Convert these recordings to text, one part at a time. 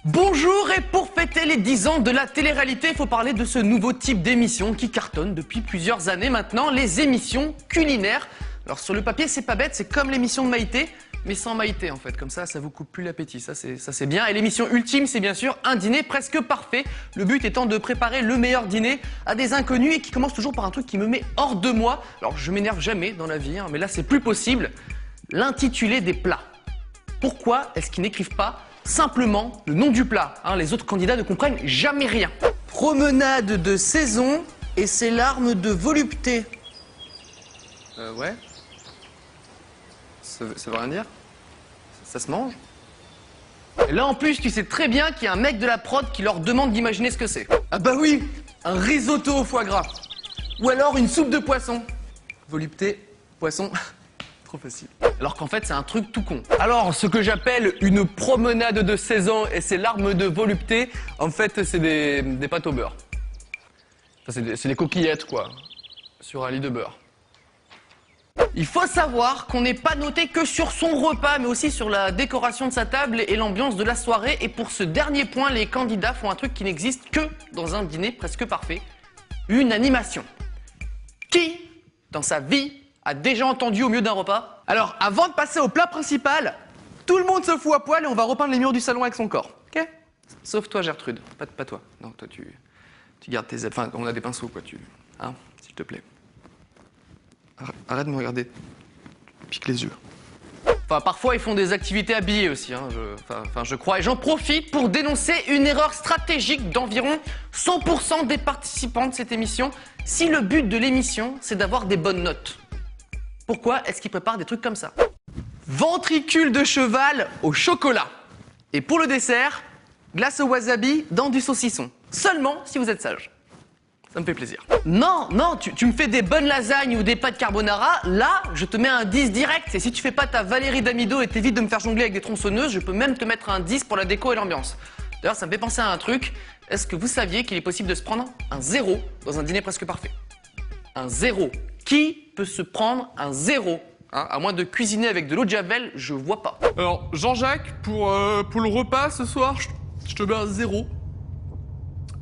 Bonjour, et pour fêter les 10 ans de la télé-réalité, il faut parler de ce nouveau type d'émission qui cartonne depuis plusieurs années maintenant, les émissions culinaires. Alors sur le papier, c'est pas bête, c'est comme l'émission de Maïté, mais sans Maïté en fait, comme ça vous coupe plus l'appétit, ça c'est bien. Et l'émission ultime, c'est bien sûr un dîner presque parfait, le but étant de préparer le meilleur dîner à des inconnus et qui commence toujours par un truc qui me met hors de moi. Alors je m'énerve jamais dans la vie, mais là c'est plus possible, l'intitulé des plats. Pourquoi est-ce qu'ils n'écrivent pas simplement le nom du plat, les autres candidats ne comprennent jamais rien. Promenade de saison et ses larmes de volupté. Ouais. Ça veut rien dire? Ça se mange? Et là en plus, tu sais très bien qu'il y a un mec de la prod qui leur demande d'imaginer ce que c'est. Ah bah oui, un risotto au foie gras. Ou alors une soupe de poisson. Volupté, poisson... facile. Alors qu'en fait c'est un truc tout con. Alors ce que j'appelle une promenade de saison et ses larmes de volupté, en fait c'est des pâtes au beurre. Enfin, c'est des coquillettes quoi, sur un lit de beurre. Il faut savoir qu'on n'est pas noté que sur son repas, mais aussi sur la décoration de sa table et l'ambiance de la soirée. Et pour ce dernier point, les candidats font un truc qui n'existe que dans un dîner presque parfait, une animation. Qui, dans sa vie, a déjà entendu au milieu d'un repas? Alors, avant de passer au plat principal, tout le monde se fout à poil et on va repeindre les murs du salon avec son corps, ok? Sauf toi, Gertrude. Pas toi. Non, toi, tu gardes tes ailes. Enfin, on a des pinceaux, quoi, s'il te plaît. Arrête de me regarder. Pique les yeux. Enfin, parfois, ils font des activités habillées aussi, je crois. Et j'en profite pour dénoncer une erreur stratégique d'environ 100% des participants de cette émission. Si le but de l'émission, c'est d'avoir des bonnes notes, pourquoi est-ce qu'ils préparent des trucs comme ça? Ventricule de cheval au chocolat. Et pour le dessert, glace au wasabi dans du saucisson. Seulement si vous êtes sage. Ça me fait plaisir. Non, tu me fais des bonnes lasagnes ou des pâtes carbonara, là, je te mets un 10 direct. Et si tu fais pas ta Valérie Damido et t'évites de me faire jongler avec des tronçonneuses, je peux même te mettre un 10 pour la déco et l'ambiance. D'ailleurs, ça me fait penser à un truc. Est-ce que vous saviez qu'il est possible de se prendre un 0 dans un dîner presque parfait? Un 0. Qui peut se prendre un 0 à moins de cuisiner avec de l'eau de javel, je vois pas. Alors, Jean-Jacques, pour le repas ce soir, je te mets un 0.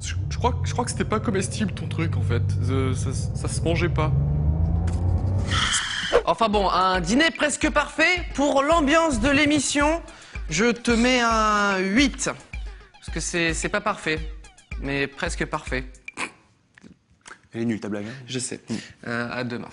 Je crois que c'était pas comestible ton truc en fait. Ça se mangeait pas. Enfin bon, un dîner presque parfait. Pour l'ambiance de l'émission, je te mets un 8. Parce que c'est pas parfait, mais presque parfait. Elle est nulle ta blague. Je sais. À demain.